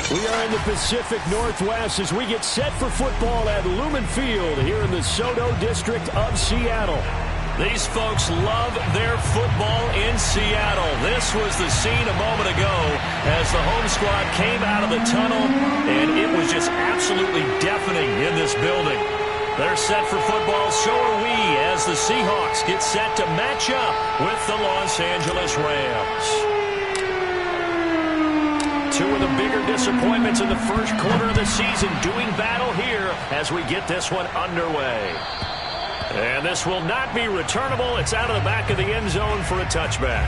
We are in the Pacific Northwest as we get set for football at Lumen Field here in the Soto District of Seattle. These folks love their football in Seattle. This was the scene a moment ago as the home squad came out of the tunnel, and it was just absolutely deafening in this building. They're set for football, so are we, as the Seahawks get set to match up with the Los Angeles Rams. Two of the bigger disappointments in the first quarter of the season doing battle here as we get this one underway. And this will not be returnable. It's out of the back of the end zone for a touchback.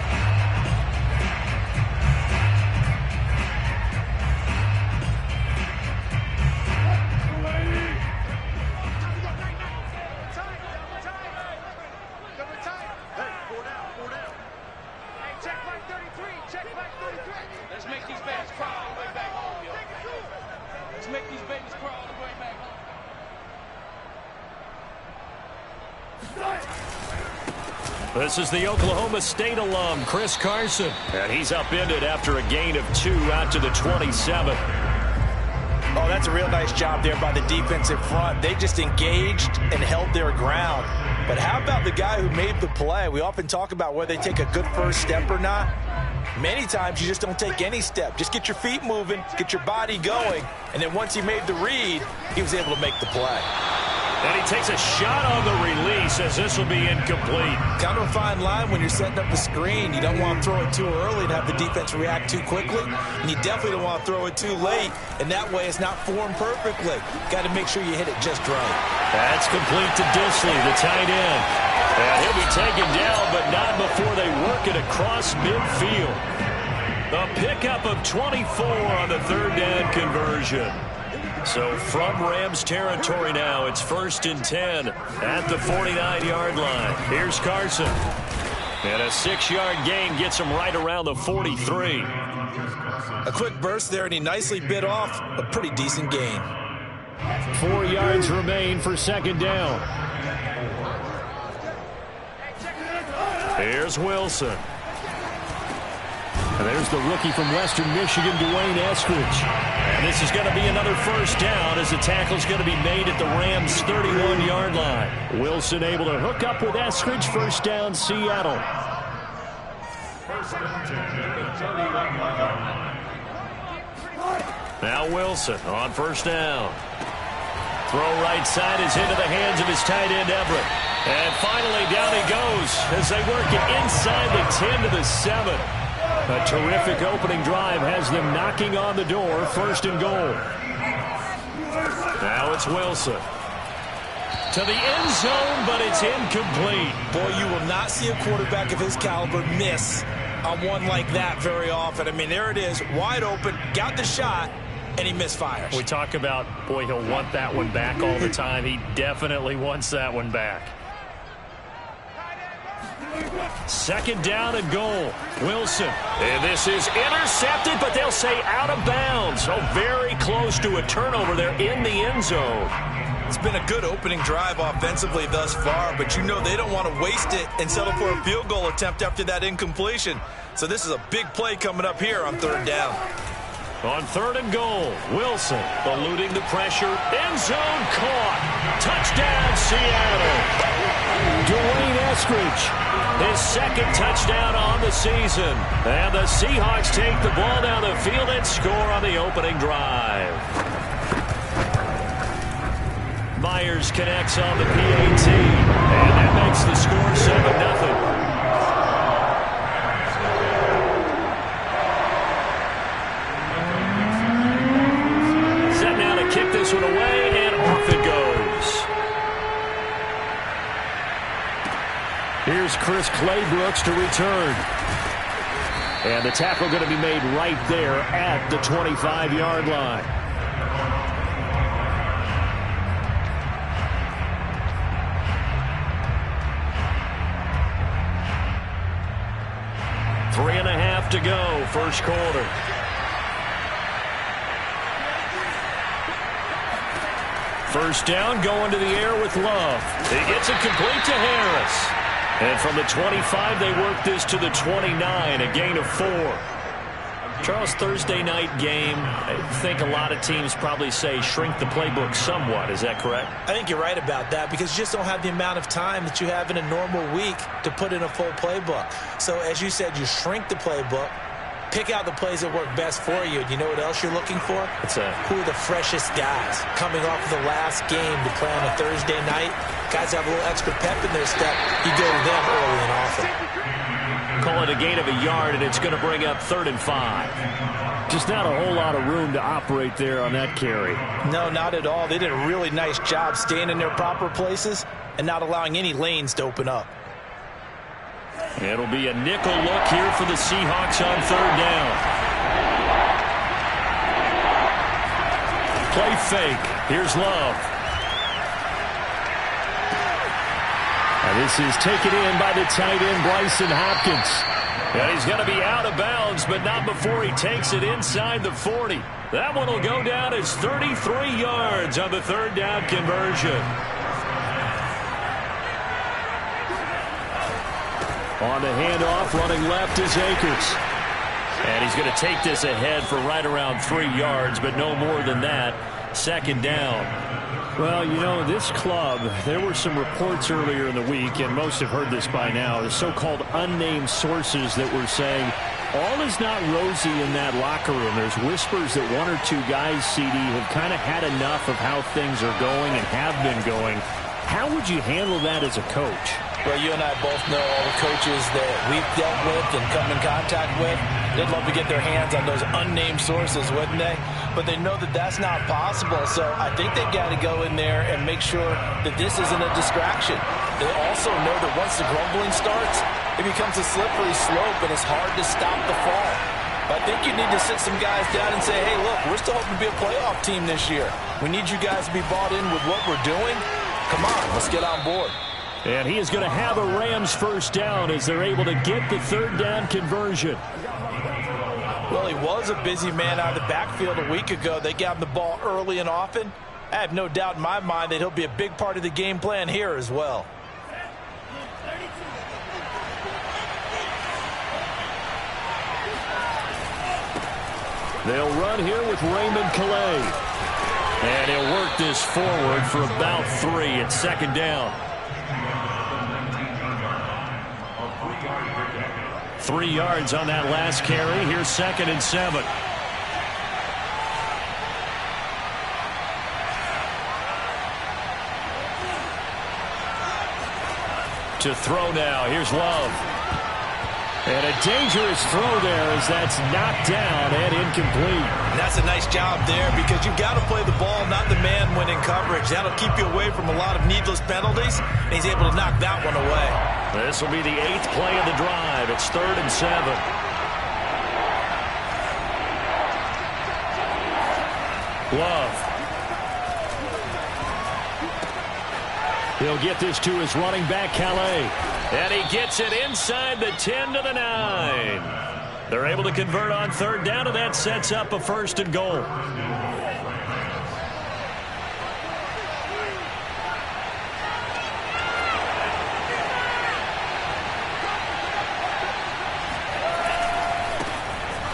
This is the Oklahoma State alum, Chris Carson. And he's upended after a gain of 2 out to the 27. Oh, that's a real nice job there by the defensive front. They just engaged and held their ground. But how about the guy who made the play? We often talk about whether they take a good first step or not. Many times you just don't take any step. Just get your feet moving, get your body going, and then once he made the read, he was able to make the play. And he takes a shot on the release as this will be incomplete. Kind of a fine line when you're setting up the screen. You don't want to throw it too early and have the defense react too quickly. And you definitely don't want to throw it too late. And that way it's not formed perfectly. Got to make sure you hit it just right. That's complete to Disley, the tight end. And he'll be taken down, but not before they work it across midfield. The pickup of 24 on the third down conversion. So from Rams territory now, it's 1st and 10 at the 49-yard line. Here's Carson. And a 6-yard gain gets him right around the 43. A quick burst there, and he nicely bit off a pretty decent gain. 4 yards remain for 2nd down. Here's Wilson. And there's the rookie from Western Michigan, Dwayne Eskridge. And this is going to be another 1st down as the tackle's going to be made at the Rams' 31-yard line. Wilson able to hook up with Eskridge. 1st down, Seattle. Now Wilson on 1st down. Throw right side is into the hands of his tight end, Everett. And finally down he goes as they work it inside the 10 to the 7. A terrific opening drive has them knocking on the door. 1st and goal. Now it's Wilson. To the end zone, but it's incomplete. Boy, you will not see a quarterback of his caliber miss on one like that very often. I mean, there it is, wide open, got the shot, and he misfires. We talk about, boy, he'll want that one back all the time. He definitely wants that one back. 2nd down and goal. Wilson. And this is intercepted, but they'll say out of bounds. So very close to a turnover there in the end zone. It's been a good opening drive offensively thus far, but you know they don't want to waste it and settle for a field goal attempt after that incompletion. So this is a big play coming up here on 3rd down. On 3rd and goal, Wilson eluding the pressure. End zone caught. Touchdown, Seattle. Dwayne Eskridge. His 2nd touchdown on the season. And the Seahawks take the ball down the field and score on the opening drive. Myers connects on the PAT. And that makes the score 7-0. Kick this one away, and off it goes. Here's Chris Claybrooks to return. And the tackle going to be made right there at the 25-yard line. Three and a half to go, 1st quarter. First down, going to the air with Love. He gets it complete to Harris. And from the 25, they work this to the 29, a gain of 4. Charles, Thursday night game, I think a lot of teams probably say shrink the playbook somewhat. Is that correct? I think you're right about that because you just don't have the amount of time that you have in a normal week to put in a full playbook. So as you said, you shrink the playbook, pick out the plays that work best for you. You know what else you're looking for? Who are the freshest guys coming off of the last game to play on a Thursday night? Guys have a little extra pep in their step. You go to them early and often. Call it a gain of a yard, and it's going to bring up 3rd and 5. Just not a whole lot of room to operate there on that carry. No, not at all. They did a really nice job staying in their proper places and not allowing any lanes to open up. It'll be a nickel look here for the Seahawks on 3rd down. Play fake. Here's Love. And this is taken in by the tight end, Bryson Hopkins. And he's going to be out of bounds, but not before he takes it inside the 40. That one will go down as 33 yards on the 3rd down conversion. On the handoff, running left is Akers. And he's going to take this ahead for right around 3 yards, but no more than that. 2nd down. Well, you know, this club, there were some reports earlier in the week, and most have heard this by now, the so-called unnamed sources that were saying all is not rosy in that locker room. There's whispers that 1 or 2 guys, CD, have kind of had enough of how things are going and have been going. How would you handle that as a coach? Well, you and I both know all the coaches that we've dealt with and come in contact with. They'd love to get their hands on those unnamed sources, wouldn't they? But they know that that's not possible. So I think they've got to go in there and make sure that this isn't a distraction. They also know that once the grumbling starts, it becomes a slippery slope and it's hard to stop the fall. But I think you need to sit some guys down and say, hey, look, we're still hoping to be a playoff team this year. We need you guys to be bought in with what we're doing. Come on, let's get on board. And he is going to have a Rams 1st down as they're able to get the 3rd down conversion. Well, he was a busy man out of the backfield a week ago. They got him the ball early and often. I have no doubt in my mind that he'll be a big part of the game plan here as well. They'll run here with Raymond Calais. And he'll work this forward for about 3 at 2nd down. 3 yards on that last carry. Here's 2nd and 7. To throw now. Here's Love. And a dangerous throw there as that's knocked down and incomplete. And that's a nice job there because you've got to play the ball, not the man when in coverage. That'll keep you away from a lot of needless penalties. And he's able to knock that one away. This will be the 8th play of the drive. It's 3rd and 7. Love. He'll get this to his running back, Calais. And he gets it inside the 10 to the 9. They're able to convert on 3rd down, and that sets up a 1st and goal.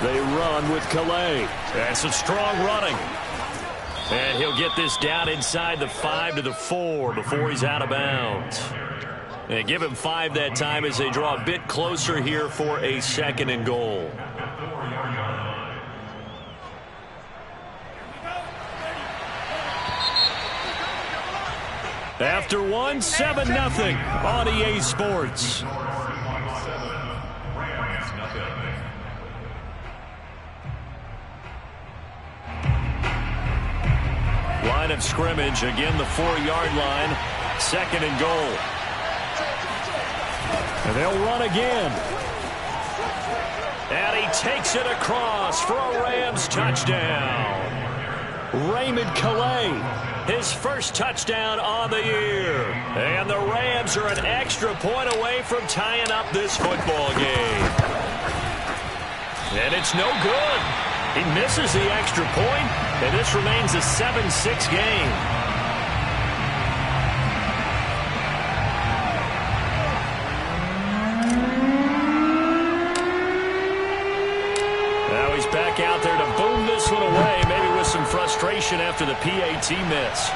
They run with Calais. That's some strong running. And he'll get this down inside the 5 to the 4 before he's out of bounds. And give him 5 that time as they draw a bit closer here for a 2nd and goal. After one, 7-0 on EA Sports. Line of scrimmage, again the 4-yard line, 2nd and goal. And they'll run again. And he takes it across for a Rams touchdown. Raymond Calais, his first touchdown on the year. And the Rams are an extra point away from tying up this football game. And it's no good. He misses the extra point, and this remains a 7-6 game. Now he's back completion after the PAT miss.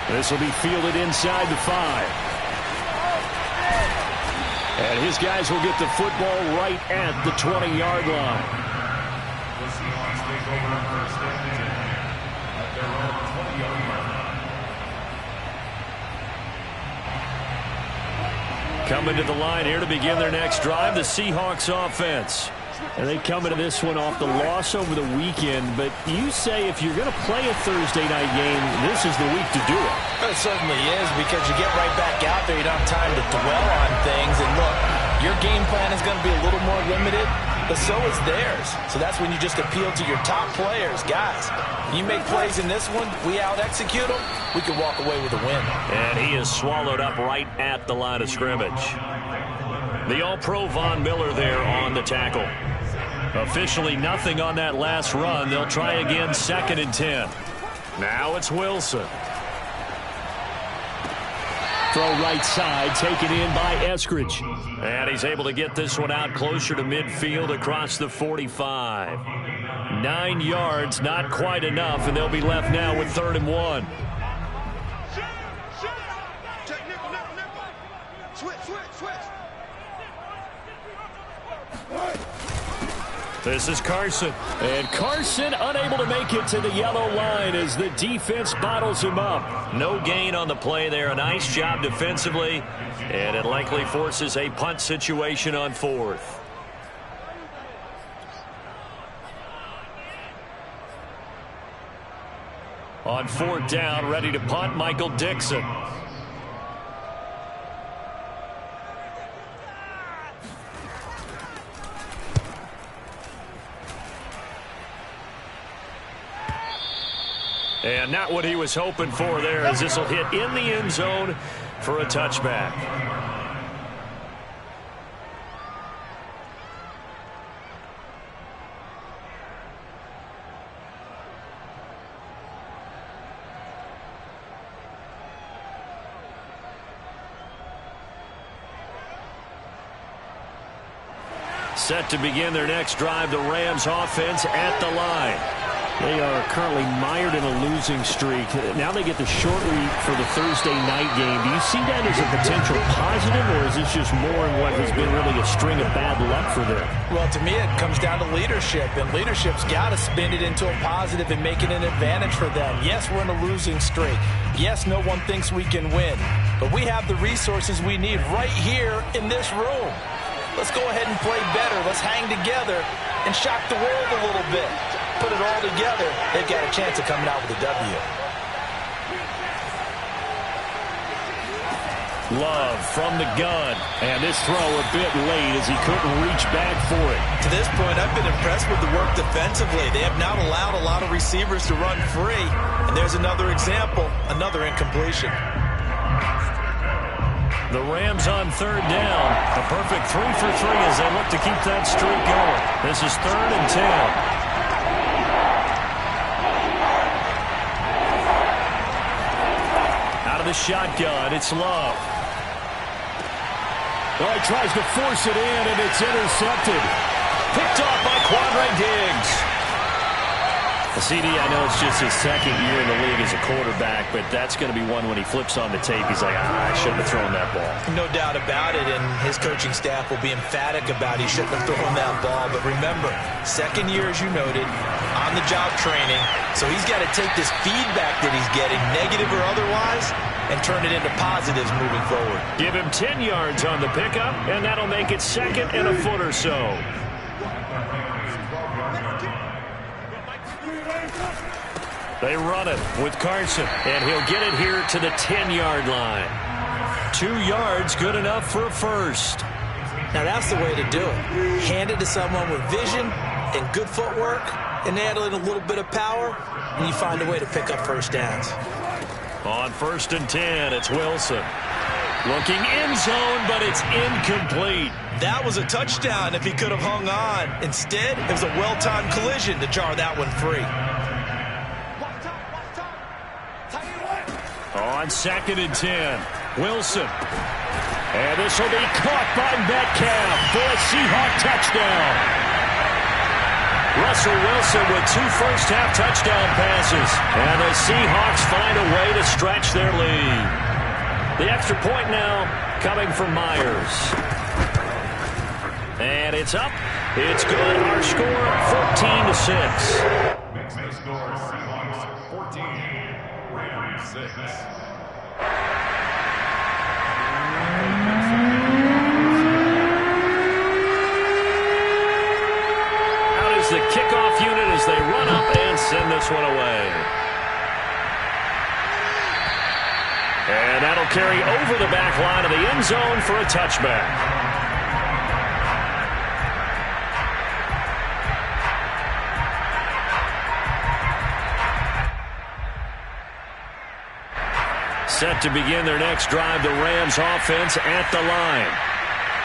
This will be fielded inside the 5. And his guys will get the football right at the 20-yard line. The Seahawks take over first down at their own 20-yard line. Coming to the line here to begin their next drive, the Seahawks offense. And they come into this one off the loss over the weekend. But you say if you're going to play a Thursday night game, this is the week to do it. It certainly is, because you get right back out there. You don't have time to dwell on things. And look, your game plan is going to be a little more limited, but so is theirs. So that's when you just appeal to your top players. Guys, you make plays in this one, we out-execute them, we can walk away with a win. And he is swallowed up right at the line of scrimmage. The All-Pro Von Miller there on the tackle. Officially nothing on that last run. They'll try again, 2nd and 10. Now it's Wilson. Throw right side, taken in by Eskridge. And he's able to get this one out closer to midfield across the 45. 9 yards, not quite enough, and they'll be left now with 3rd and 1. This is Carson. And Carson unable to make it to the yellow line as the defense bottles him up. No gain on the play there. A nice job defensively. And it likely forces a punt situation on 4th. On 4th down, ready to punt, Michael Dixon. And not what he was hoping for there, as this will hit in the end zone for a touchback. Set to begin their next drive, the Rams offense at the line. They are currently mired in a losing streak. Now they get the short week for the Thursday night game. Do you see that as a potential positive, or is this just more in what has been really a string of bad luck for them? Well, to me, it comes down to leadership, and leadership's got to spin it into a positive and make it an advantage for them. Yes, we're in a losing streak. Yes, no one thinks we can win, but we have the resources we need right here in this room. Let's go ahead and play better. Let's hang together and shock the world a little bit. Put it all together, they've got a chance of coming out with a W. Love from the gun. And this throw a bit late as he couldn't reach back for it. To this point, I've been impressed with the work defensively. They have not allowed a lot of receivers to run free. And there's another example, another incompletion. The Rams on 3rd down. A perfect 3 for 3 as they look to keep that streak going. This is 3rd and 10. The shotgun, it's Love. Well, he tries to force it in, and it's intercepted. Picked off by Quandre Diggs. CD, I know it's just his 2nd year in the league as a quarterback, but that's going to be one when he flips on the tape. He's like, I shouldn't have thrown that ball. No doubt about it, and his coaching staff will be emphatic about he shouldn't have thrown that ball. But remember, 2nd year, as you noted, on-the-job training, so he's got to take this feedback that he's getting, negative or otherwise, and turn it into positives moving forward. Give him 10 yards on the pickup, and that'll make it 2nd and a foot or so. They run it with Carson, and he'll get it here to the 10-yard line. 2 yards, good enough for a first. Now that's the way to do it. Hand it to someone with vision and good footwork, and add in a little bit of power, and you find a way to pick up first downs. On 1st and 10, it's Wilson. Looking end zone, but it's incomplete. That was a touchdown if he could have hung on. Instead, it was a well-timed collision to jar that one free. On 2nd and 10, Wilson. And this will be caught by Metcalf for a Seahawk touchdown. Russell Wilson with 2 first-half touchdown passes. And the Seahawks find a way to stretch their lead. The extra point now coming from Myers. And it's up. It's good. Our score, 14-6. Makes the score Seahawks 14, Rams 6. The kickoff unit as they run up and send this one away. And that'll carry over the back line of the end zone for a touchback. Set to begin their next drive, the Rams offense at the line.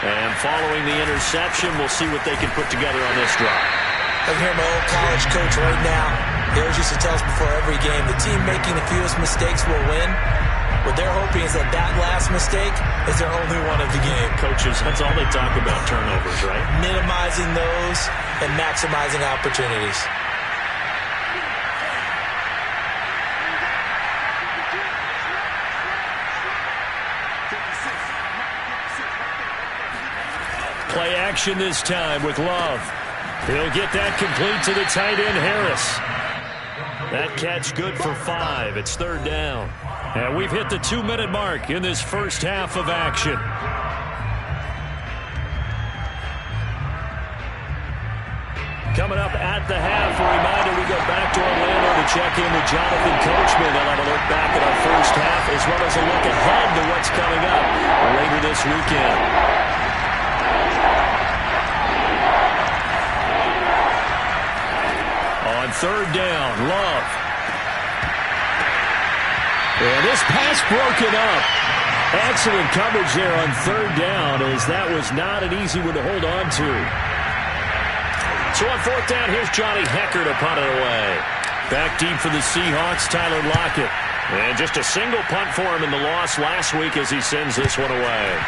And following the interception, we'll see what they can put together on this drive. I'm hearing my old college coach right now. He always used to tell us before every game, the team making the fewest mistakes will win. What they're hoping is that last mistake is their only one of the game. Coaches, that's all they talk about, turnovers, right? Minimizing those and maximizing opportunities. Play action this time with Love. He'll get that complete to the tight end, Harris. That catch good for 5. It's 3rd down. And we've hit the 2-minute mark in this first half of action. Coming up at the half, a reminder we go back to Orlando to check in with Jonathan Coachman. They'll have a look back at our first half as well as a look ahead to what's coming up later this weekend. On 3rd down, Love. And this pass broken up. Excellent coverage there on 3rd down, as that was not an easy one to hold on to. So on 4th down, here's Johnny Hecker to punt it away. Back deep for the Seahawks, Tyler Lockett. And just a single punt for him in the loss last week as he sends this one away.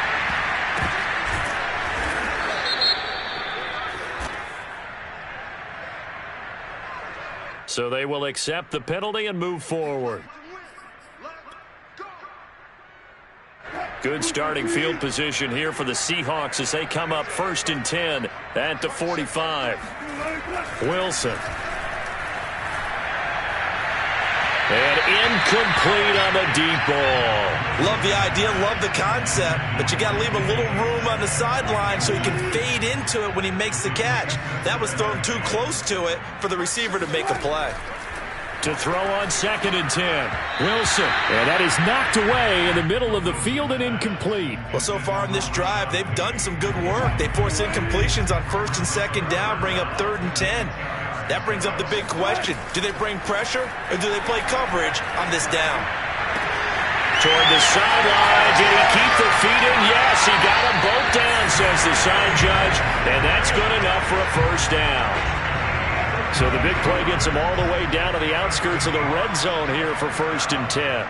So they will accept the penalty and move forward. Good starting field position here for the Seahawks as they come up 1st and 10 at the 45. Wilson. And incomplete on the deep ball. Love the idea, love the concept, but you got to leave a little room on the sideline so he can fade into it when he makes the catch. That was thrown too close to it for the receiver to make a play. To throw on 2nd and 10. Wilson. And that is knocked away in the middle of the field and incomplete. Well, so far in this drive, they've done some good work. They force incompletions on 1st and 2nd down, bring up 3rd and 10. That brings up the big question. Do they bring pressure or do they play coverage on this down? Toward the sideline. Did he keep the feet in? Yes, he got them both down, says the sign judge. And that's good enough for a 1st down. So the big play gets him all the way down to the outskirts of the red zone here for 1st and 10.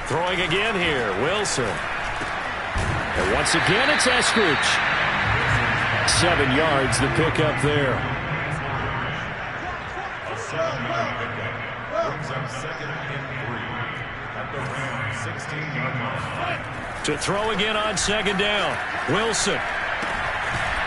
Throwing again here, Wilson. And once again, it's Eskridge. 7 yards, the pickup there. A 7-yard pickup brings up 2nd and 3 at the Rams 16-yard line. To throw again on 2nd down, Wilson.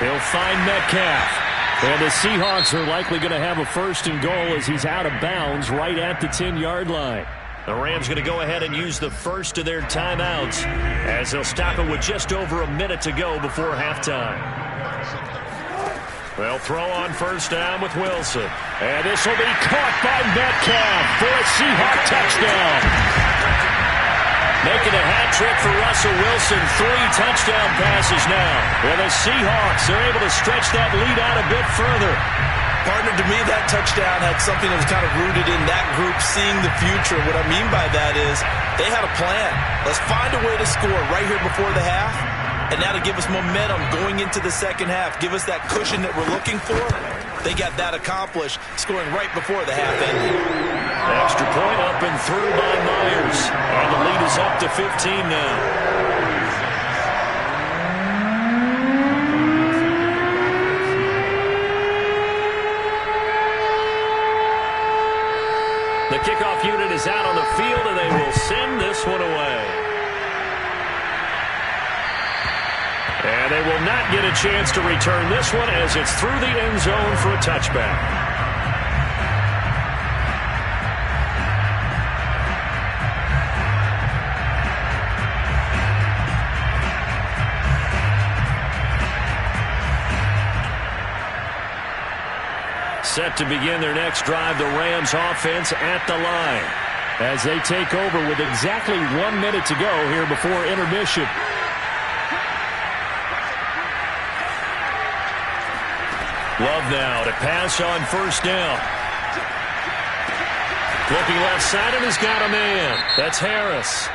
He'll find Metcalf. And the Seahawks are likely going to have a 1st and goal as he's out of bounds right at the 10-yard line. The Rams going to go ahead and use the first of their timeouts as they'll stop it with just over a minute to go before halftime. They'll throw on 1st down with Wilson. And this will be caught by Metcalf for a Seahawk touchdown. Making a hat trick for Russell Wilson. 3 touchdown passes now. And the Seahawks are able to stretch that lead out a bit further. Partner, to me, that touchdown had something that was kind of rooted in that group seeing the future. What I mean by that is they had a plan. Let's find a way to score right here before the half. And now to give us momentum going into the 2nd half, give us that cushion that we're looking for. They got that accomplished, scoring right before the half ended. Extra point up and through by Myers. And the lead is up to 15 now. The kickoff unit is out on the field, and they will send this one away. And they will not get a chance to return this one as it's through the end zone for a touchback. Set to begin their next drive, the Rams offense at the line as they take over with exactly 1 minute to go here before intermission. Love now to pass on first down. Looking left side and has got a man. That's Harris.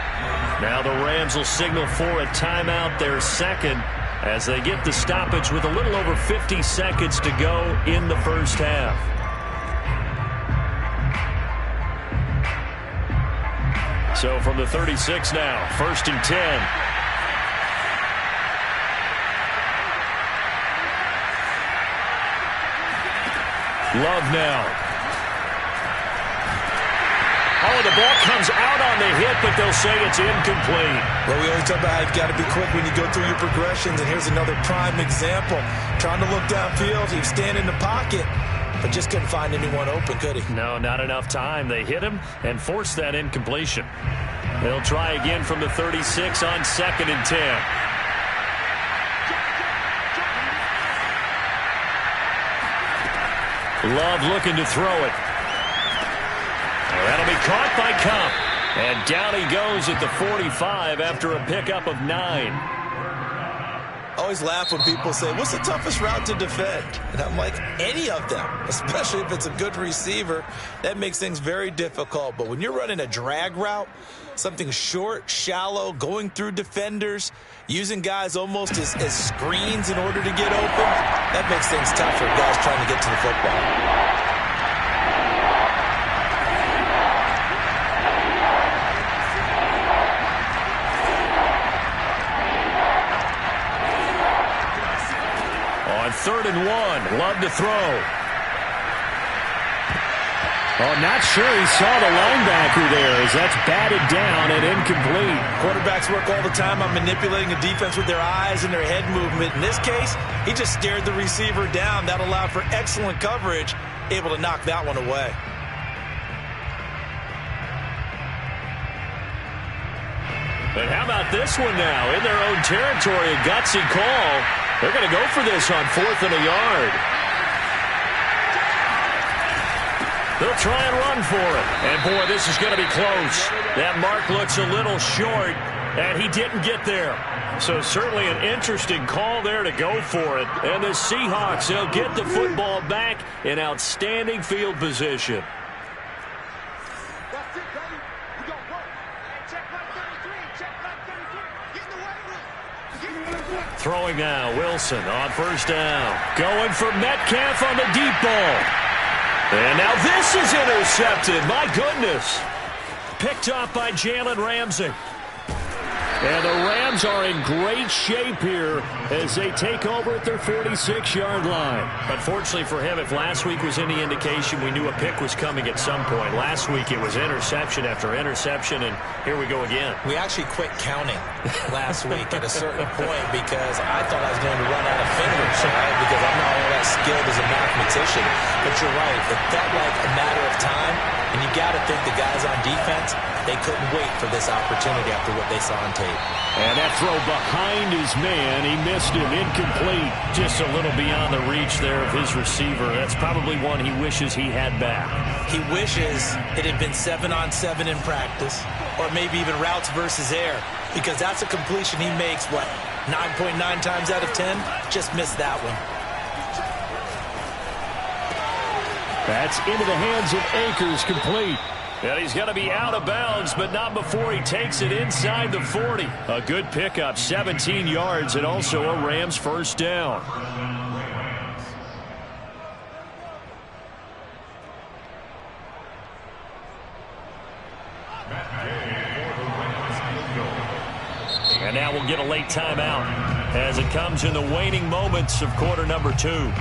Now the Rams will signal for a timeout, their second, as they get the stoppage with a little over 50 seconds to go in the first half. So from the 36 now, 1st and 10. Love now. Oh, the ball comes out on the hit, but they'll say it's incomplete. Well, we always talk about how you've got to be quick when you go through your progressions, and here's another prime example. Trying to look downfield, he was standing in the pocket, but just couldn't find anyone open, could he? No, not enough time. They hit him and forced that incompletion. They'll try again from the 36 on 2nd and 10. Love looking to throw it. That'll be caught by Cup. And down he goes at the 45 after a pickup of 9. I always laugh when people say, what's the toughest route to defend? And I'm like, any of them, especially if it's a good receiver. That makes things very difficult. But when you're running a drag route, something short, shallow, going through defenders, using guys almost as screens in order to get open, that makes things tough for guys trying to get to the football. On 3rd and 1, Love to throw. Oh, not sure he saw the linebacker there as that's batted down and incomplete. Quarterbacks work all the time on manipulating a defense with their eyes and their head movement. In this case, he just stared the receiver down. That allowed for excellent coverage, able to knock that one away. And how about this one now? In their own territory, a gutsy call. They're going to go for this on 4th and a yard. They'll try and run for it. And, boy, this is going to be close. That mark looks a little short, and he didn't get there. So certainly an interesting call there to go for it. And the Seahawks, they'll get the football back in outstanding field position. Throwing now, Wilson on 1st down. Going for Metcalf on the deep ball. And now this is intercepted. My goodness. Picked off by Jalen Ramsey. And the Rams are in great shape here as they take over at their 46-yard line. Unfortunately for him, if last week was any indication, we knew a pick was coming at some point. Last week it was interception after interception, and here we go again. We actually quit counting last week at a certain point because I thought I was going to run out of fingers, right? Because I'm not all that skilled as a mathematician. But you're right. It felt like a matter of time, and you got to think the guys on defense, they couldn't wait for this opportunity after what they saw on tape. And that throw behind his man, he missed him, incomplete. Just a little beyond the reach there of his receiver. That's probably one he wishes he had back. He wishes it had been 7-on-7 in practice, or maybe even routes versus air, because that's a completion he makes, what, 9.9 times out of 10? Just missed that one. That's into the hands of Akers, complete. And he's going to be out of bounds, but not before he takes it inside the 40. A good pickup, 17 yards, and also a Rams first down. And now we'll get a late timeout as it comes in the waning moments of quarter number 2.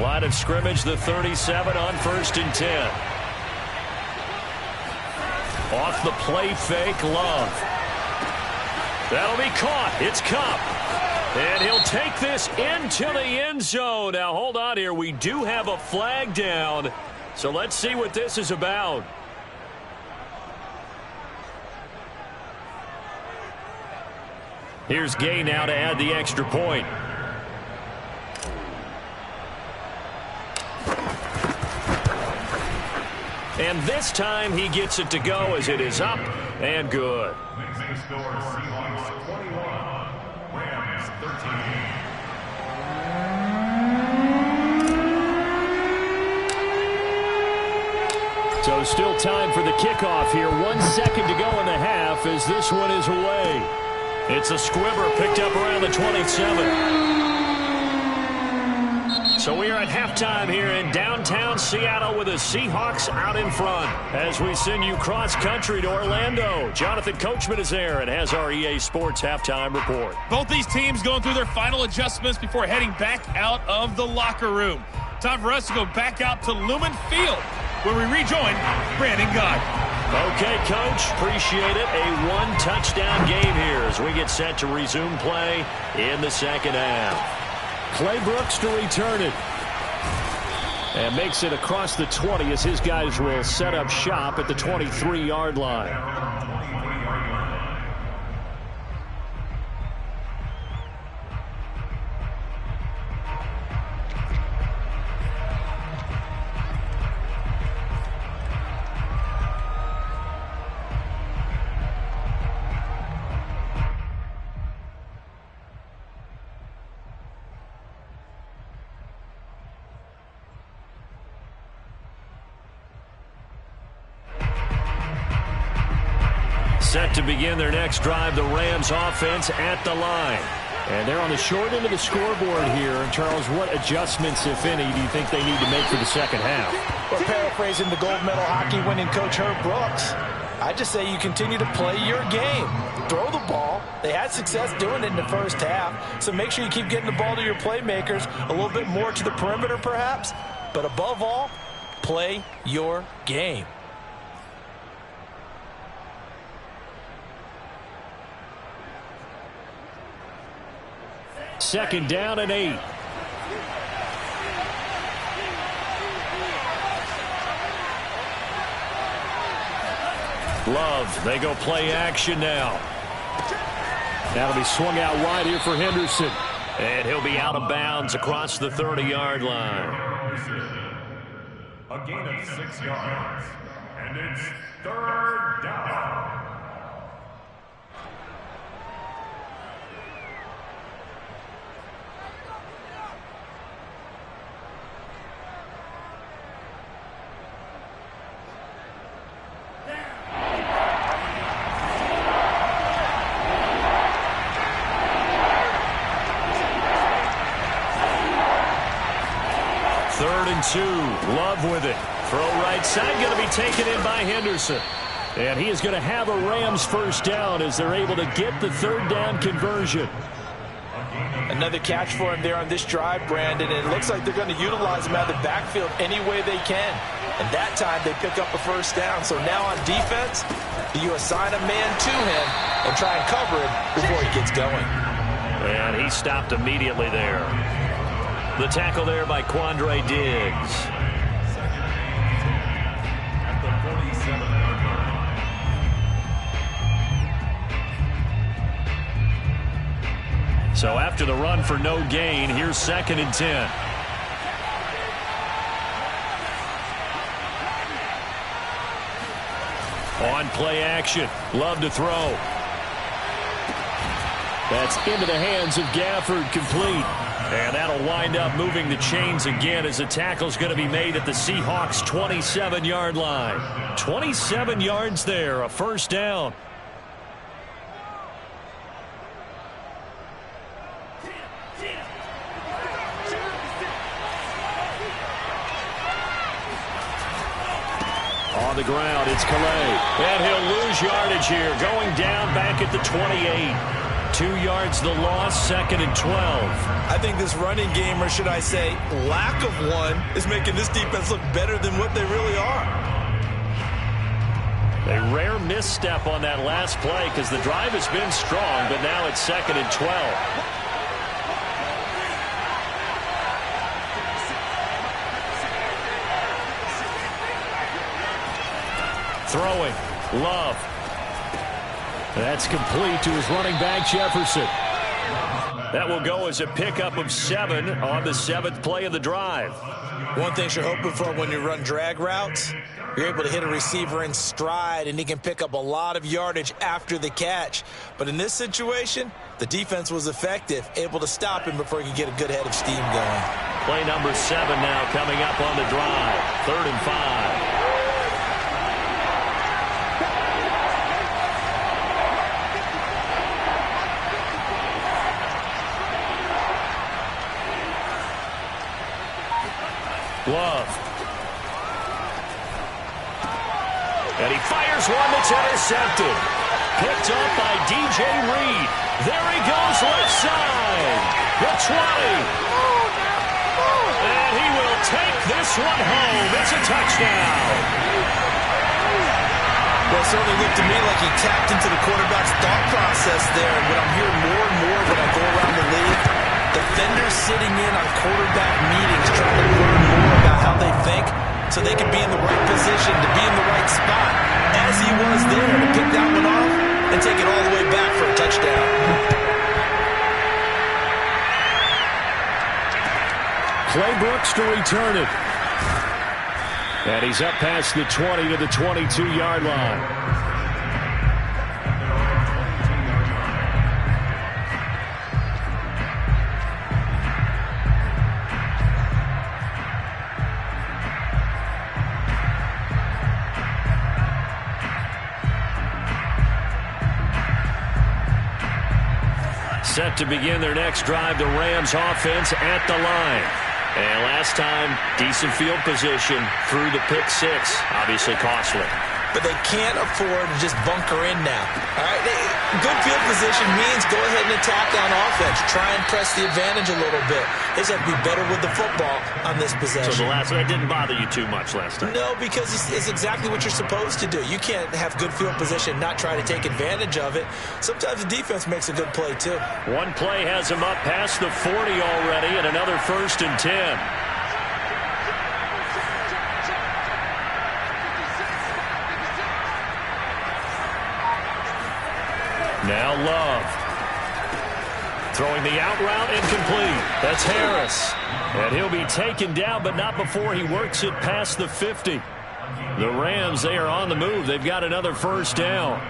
Line of scrimmage, the 37 on 1st and 10. Off the play fake, Love. That'll be caught. It's Kupp. And he'll take this into the end zone. Now, hold on here. We do have a flag down. So let's see what this is about. Here's Gay now to add the extra point. And this time he gets it to go as it is up and good. Next score, Seahawks 21, Rams 13. So still time for the kickoff here. 1 second to go in the half as this one is away. It's a squibber picked up around the 27. So we are at halftime here in downtown Seattle with the Seahawks out in front. As we send you cross-country to Orlando, Jonathan Coachman is there and has our EA Sports halftime report. Both these teams going through their final adjustments before heading back out of the locker room. Time for us to go back out to Lumen Field, where we rejoin Brandon Gott. Okay, Coach, appreciate it. A one-touchdown game here as we get set to resume play in the second half. Clay Brooks to return it. And makes it across the 20 as his guys will set up shop at the 23-yard line. Set to begin their next drive, the Rams offense at the line. And they're on the short end of the scoreboard here. And Charles, what adjustments, if any, do you think they need to make for the second half? Well, paraphrasing the gold medal hockey winning coach Herb Brooks, I just say you continue to play your game. Throw the ball. They had success doing it in the first half. So make sure you keep getting the ball to your playmakers, a little bit more to the perimeter perhaps. But above all, play your game. Second down and 8. Love, they go play action now. That'll be swung out wide here for Henderson. And he'll be out of bounds across the 30-yard line. A gain of 6 yards. And it's third down. Third and 2. Love with it. Throw right side, going to be taken in by Henderson. And he is going to have a Rams first down as they're able to get the third down conversion. Another catch for him there on this drive, Brandon. And it looks like they're going to utilize him out of the backfield any way they can. And that time they pick up a first down. So now on defense, you assign a man to him and try and cover him before he gets going. And he stopped immediately there. The tackle there by Quandre Diggs. At the 47-yard line. So after the run for no gain, here's 2nd and 10. On play action. Love to throw. That's into the hands of Gafford, complete. And that'll wind up moving the chains again as the tackle's going to be made at the Seahawks' 27-yard line. 27 yards there, a first down. On the ground, it's Calais. And he'll lose yardage here, going down back at the 28. 2 yards the loss, 2nd and 12. I think this running game, or should I say lack of one, is making this defense look better than what they really are. A rare misstep on that last play because the drive has been strong, but now it's 2nd and 12. Throwing, Love. That's complete to his running back, Jefferson. That will go as a pickup of 7 on the 7th play of the drive. One thing you're hoping for when you run drag routes, you're able to hit a receiver in stride, and he can pick up a lot of yardage after the catch. But in this situation, the defense was effective, able to stop him before he could get a good head of steam going. Play number 7 now coming up on the drive. 3rd and 5. Love. And he fires one that's intercepted. Picked up by DJ Reed. There he goes left side. The 20. And he will take this one home. It's a touchdown. Well, it certainly looked to me like he tapped into the quarterback's thought process there. And what I'm hearing more and more when I go around the league, defenders sitting in on quarterback meetings trying to learn more about how they think so they can be in the right position to be in the right spot. As he was there to pick that one off and take it all the way back for a touchdown. Clay Brooks to return it. And he's up past the 20 to the 22-yard line. Set to begin their next drive, the Rams offense at the line. And last time, decent field position through the pick 6. Obviously costly. But they can't afford to just bunker in now. All right, good field position means go ahead and attack on offense. Try and press the advantage a little bit. They just have to be better with the football on this possession. So that didn't bother you too much last time? No, because it's exactly what you're supposed to do. You can't have good field position, not try to take advantage of it. Sometimes the defense makes a good play, too. One play has him up past the 40 already, and another 1st and 10. Now Love. Throwing the out route incomplete. That's Harris. And he'll be taken down, but not before he works it past the 50. The Rams, they are on the move. They've got another 1st down.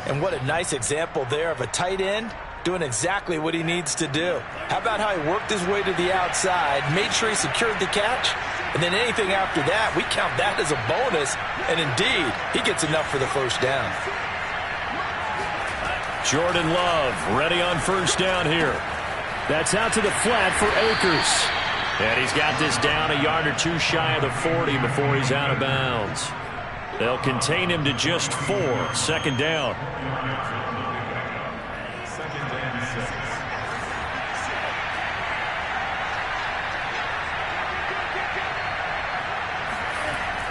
And what a nice example there of a tight end doing exactly what he needs to do. How about how he worked his way to the outside, made sure he secured the catch, and then anything after that, we count that as a bonus. And indeed, he gets enough for the 1st down. Jordan Love ready on 1st down here. That's out to the flat for Akers. And he's got this down a yard or 2 shy of the 40 before he's out of bounds. They'll contain him to just 4. 2nd down.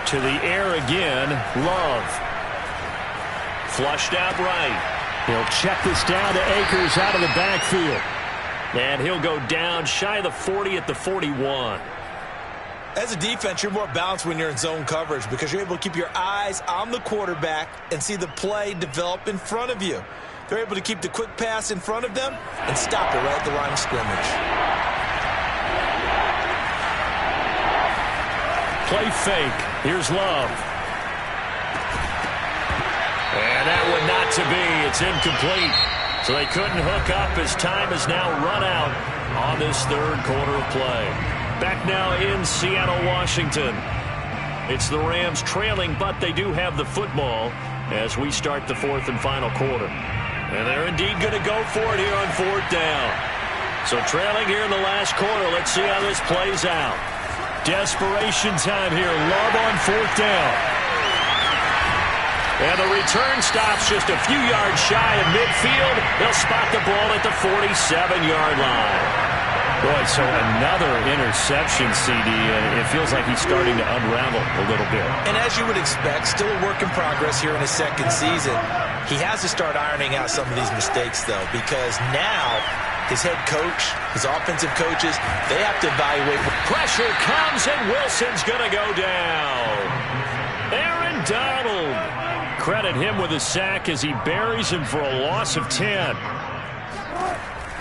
To the air again, Love. Flushed out right. He'll check this down to Akers out of the backfield. And he'll go down shy of the 40 at the 41. As a defense, you're more balanced when you're in zone coverage because you're able to keep your eyes on the quarterback and see the play develop in front of you. They're able to keep the quick pass in front of them and stop it right at the line of scrimmage. Play fake. Here's Love. And that one not to be. It's incomplete. So they couldn't hook up as time has now run out on this 3rd quarter of play. Back now in Seattle, Washington. It's the Rams trailing, but they do have the football as we start the 4th and final quarter. And they're indeed going to go for it here on 4th down. So trailing here in the last quarter. Let's see how this plays out. Desperation time here. Love on 4th down. And the return stops just a few yards shy of midfield. They'll spot the ball at the 47-yard line. Boy, so another interception, CD, and it feels like he's starting to unravel a little bit. And as you would expect, still a work in progress here in his second season. He has to start ironing out some of these mistakes, though, because now his head coach, his offensive coaches, they have to evaluate. Pressure comes, and Wilson's going to go down. Aaron Donald. Credit him with a sack as he buries him for a loss of 10.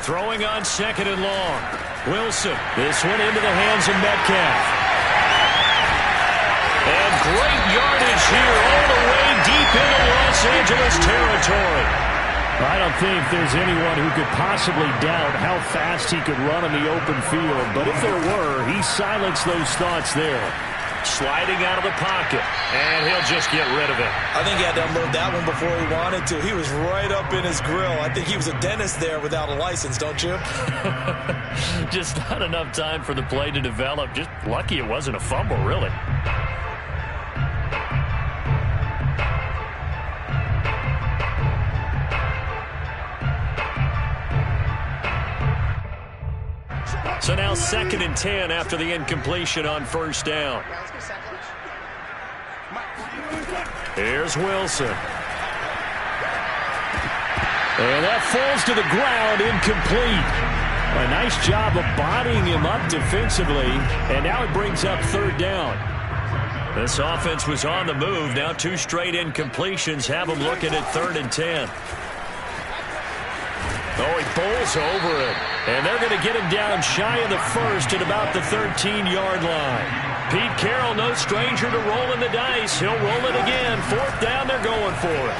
Throwing on 2nd and long. Wilson. This one into the hands of Metcalf. And great yardage here all the way deep into Los Angeles territory. I don't think there's anyone who could possibly doubt how fast he could run in the open field. But if there were, he silenced those thoughts there. Sliding out of the pocket, and he'll just get rid of it. I think he had to unload that one before he wanted to. He was right up in his grill. I think he was a dentist there without a license, don't you? Just not enough time for the play to develop. Just lucky it wasn't a fumble, really. So now 2nd and 10 after the incompletion on 1st down. Here's Wilson. And that falls to the ground, incomplete. A nice job of bodying him up defensively, and now it brings up 3rd down. This offense was on the move. Now 2 straight incompletions have them looking at 3rd and 10. Oh, he bowls over it. And they're going to get him down shy of the 1st at about the 13-yard line. Pete Carroll, no stranger to rolling the dice. He'll roll it again. 4th down, they're going for it.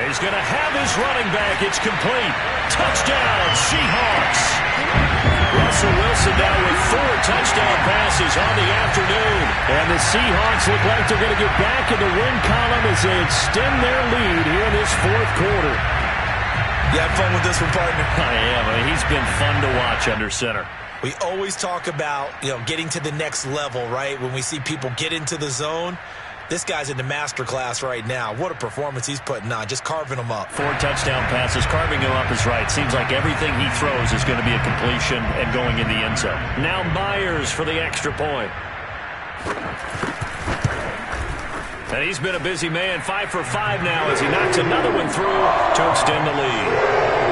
He's going to have his running back. It's complete. Touchdown, Seahawks. Russell Wilson now with 4 touchdown passes on the afternoon. And the Seahawks look like they're going to get back in the win column as they extend their lead here in this 4th quarter. You had fun with this one, partner? I am. I mean, he's been fun to watch under center. We always talk about, getting to the next level, right? When we see people get into the zone, this guy's in the master class right now. What a performance he's putting on, just carving them up. 4 touchdown passes. Carving him up is right. Seems like everything he throws is going to be a completion and going in the end zone. Now Myers for the extra point. And he's been a busy man, 5 for 5 now as he knocks another one through to extend the lead.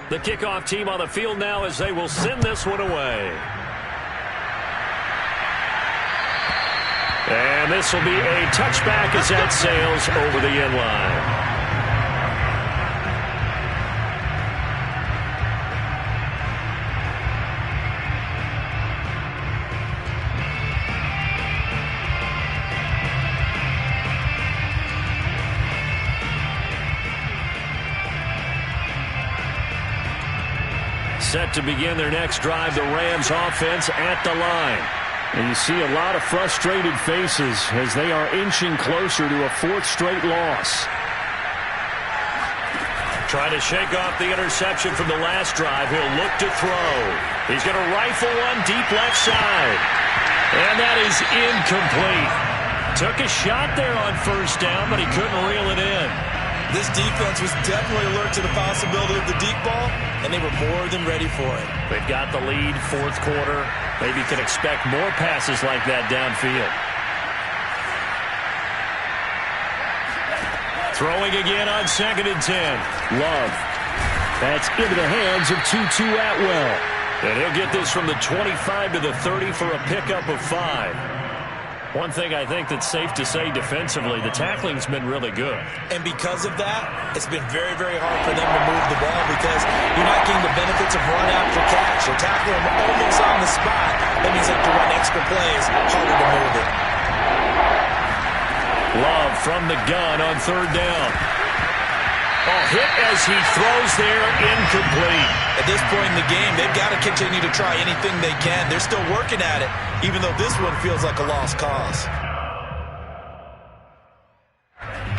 The kickoff team on the field now as they will send this one away. And this will be a touchback as that sails over the end line. Set to begin their next drive, the Rams offense at the line. And you see a lot of frustrated faces as they are inching closer to a 4th straight loss. Trying to shake off the interception from the last drive. He'll look to throw. He's going to rifle one deep left side. And that is incomplete. Took a shot there on 1st down, but he couldn't reel it in. This defense was definitely alert to the possibility of the deep ball, and they were more than ready for it. They've got the lead, 4th quarter. Maybe can expect more passes like that downfield. Throwing again on 2nd and 10. Love. That's into the hands of Tutu Atwell. And he'll get this from the 25 to the 30 for a pickup of 5. One thing I think that's safe to say defensively, the tackling's been really good. And because of that, it's been very, very hard for them to move the ball because you're not getting the benefits of run after catch. You're tackling them almost on the spot. That means they have to run extra plays, harder to move it. Love from the gun on third down. Oh, hit as he throws there, incomplete. At this point in the game, they've got to continue to try anything they can. They're still working at it, even though this one feels like a lost cause.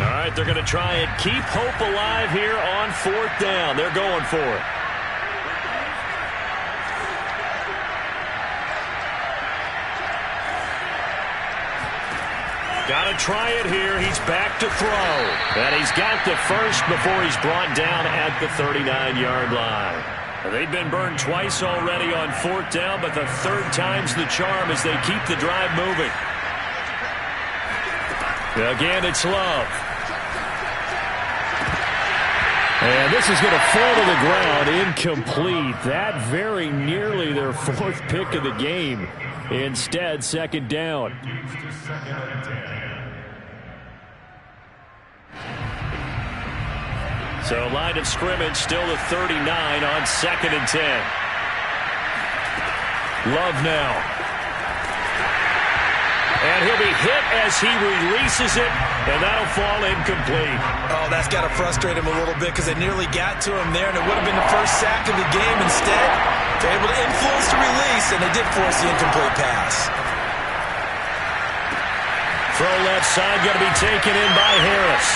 All right, they're going to try and keep hope alive here on fourth down. They're going for it. Got to try it here. He's back to throw. And he's got the first before he's brought down at the 39-yard line. They've been burned twice already on fourth down, but the third time's the charm as they keep the drive moving. Again, it's Love. And this is going to fall to the ground, incomplete. That very nearly their fourth pick of the game. Instead, second down. So line of scrimmage still at 39 on 2nd and 10. Love now. And he'll be hit as he releases it, and that'll fall incomplete. Oh, that's got to frustrate him a little bit because it nearly got to him there, and it would have been the first sack of the game. Instead, they're able to influence the release, and they did force the incomplete pass. Throw left side, going to be taken in by Harris.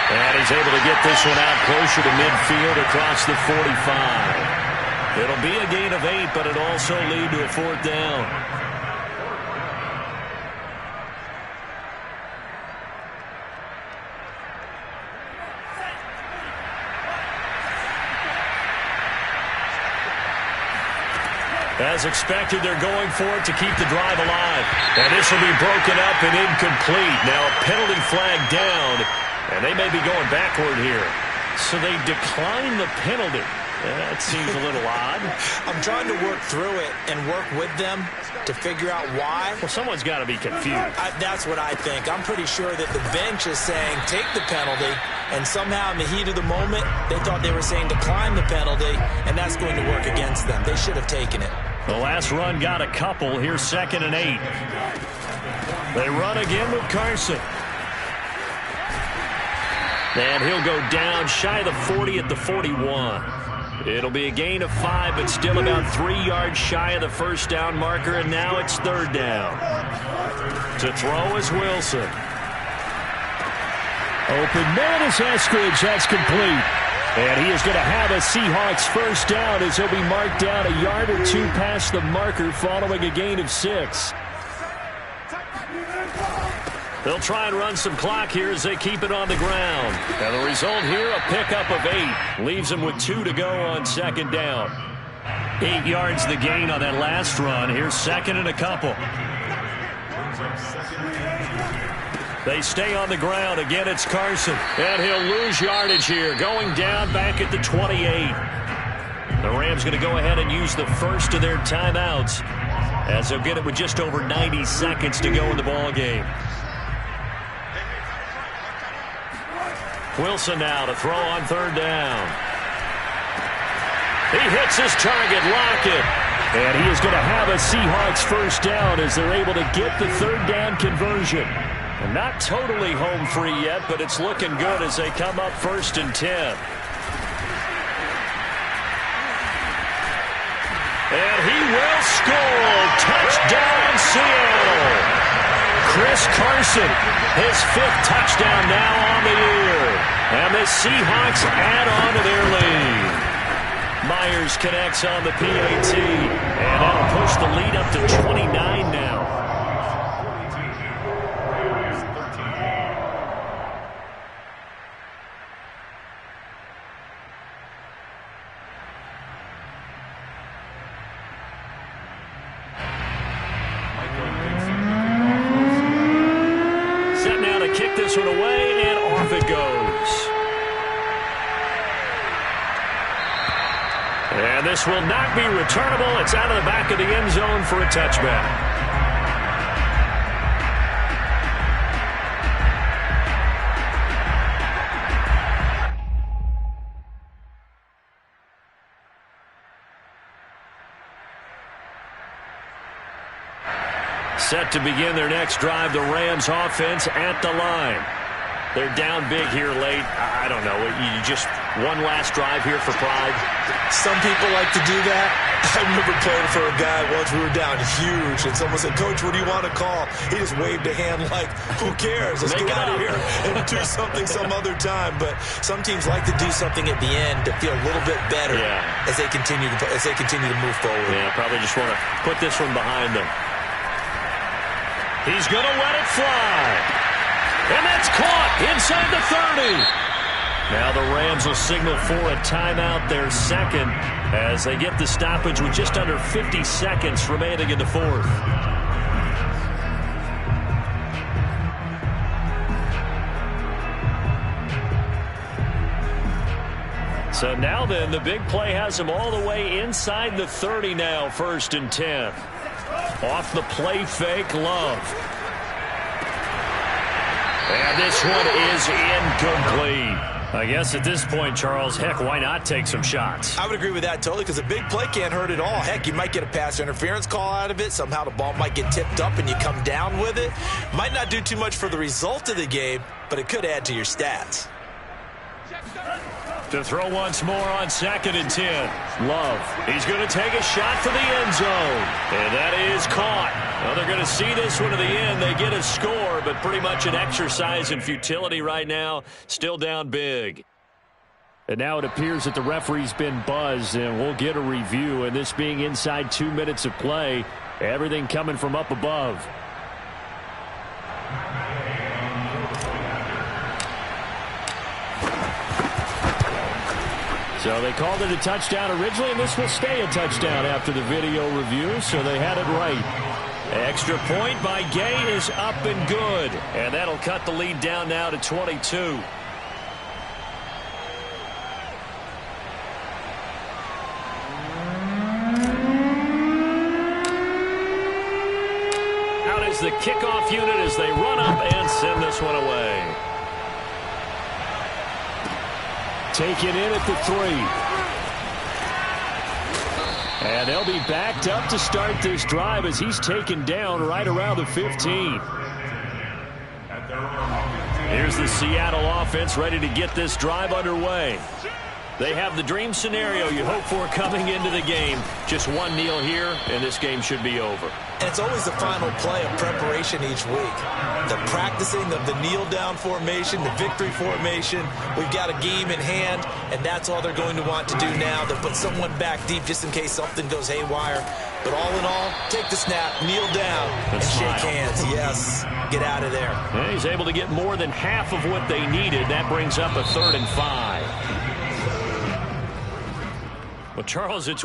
And he's able to get this one out closer to midfield across the 45. It'll be a gain of 8, but it'll also lead to a fourth down. As expected, they're going for it to keep the drive alive. And this will be broken up and incomplete. Now a penalty flag down, and they may be going backward here. So they decline the penalty. That seems a little odd. I'm trying to work through it and work with them to figure out why. Well, someone's got to be confused. That's what I think. I'm pretty sure that the bench is saying take the penalty, and somehow in the heat of the moment, they thought they were saying decline the penalty, and that's going to work against them. They should have taken it. The last run got a couple. Here's 2nd and 8. They run again with Carson. And he'll go down shy of the 40 at the 41. It'll be a gain of 5, but still about 3 yards shy of the first down marker, and now it's third down. To throw is Wilson. Open man is Eskridge. That's complete. And he is going to have a Seahawks first down as he'll be marked down a yard or 2 past the marker following a gain of 6. They'll try and run some clock here as they keep it on the ground. And the result here, a pickup of 8. Leaves them with 2 to go on second down. 8 yards the gain on that last run. Here's 2nd and a couple. They stay on the ground. Again, it's Carson. And he'll lose yardage here. Going down back at the 28. The Rams going to go ahead and use the first of their timeouts as they'll get it with just over 90 seconds to go in the ball game. Wilson now to throw on third down. He hits his target, Lockett. And he is going to have a Seahawks first down as they're able to get the third down conversion. Not totally home free yet, but it's looking good as they come up 1st and 10. And he will score. Touchdown, Seattle. Chris Carson, his 5th touchdown now on the year. And the Seahawks add on to their lead. Myers connects on the PAT. And that'll push the lead up to 29 now. Kick this one away, and off it goes. And this will not be returnable. It's out of the back of the end zone for a touchback. Set to begin their next drive, the Rams offense at the line. They're down big here late. I don't know. You just one last drive here for pride. Some people like to do that. I remember playing for a guy once. We were down huge, and someone said, "Coach, what do you want to call?" He just waved a hand like, "Who cares? Let's get out of here and do something some other time." But some teams like to do something at the end to feel a little bit better as they continue to move forward. Yeah, probably just want to put this one behind them. He's going to let it fly. And that's caught inside the 30. Now the Rams will signal for a timeout, their second, as they get the stoppage with just under 50 seconds remaining in the fourth. So now then, the big play has them all the way inside the 30 now, 1st and 10. Off the play fake, Love. And this one is incomplete. I guess at this point, Charles, heck, why not take some shots? I would agree with that totally, because a big play can't hurt at all. Heck, you might get a pass interference call out of it. Somehow the ball might get tipped up and you come down with it. Might not do too much for the result of the game, but it could add to your stats. To throw once more on 2nd and 10. Love. He's going to take a shot for the end zone. And that is caught. Well, they're going to see this one to the end. They get a score, but pretty much an exercise in futility right now. Still down big. And now it appears that the referee's been buzzed, and we'll get a review. And this being inside 2 minutes of play, everything coming from up above. So they called it a touchdown originally, and this will stay a touchdown after the video review, so they had it right. Extra point by Gay is up and good. And that'll cut the lead down now to 22. Out is the kickoff unit as they run up and send this one away. Taken in at the 3. And they'll be backed up to start this drive as he's taken down right around the 15. Here's the Seattle offense ready to get this drive underway. They have the dream scenario you hope for coming into the game. Just one kneel here, and this game should be over. And it's always the final play of preparation each week. The practicing of the kneel-down formation, the victory formation. We've got a game in hand, and that's all they're going to want to do now. They'll put someone back deep just in case something goes haywire. But all in all, take the snap, kneel down, and shake hands. Yes, get out of there. And he's able to get more than half of what they needed. That brings up a 3rd and 5. Well, Charles, it's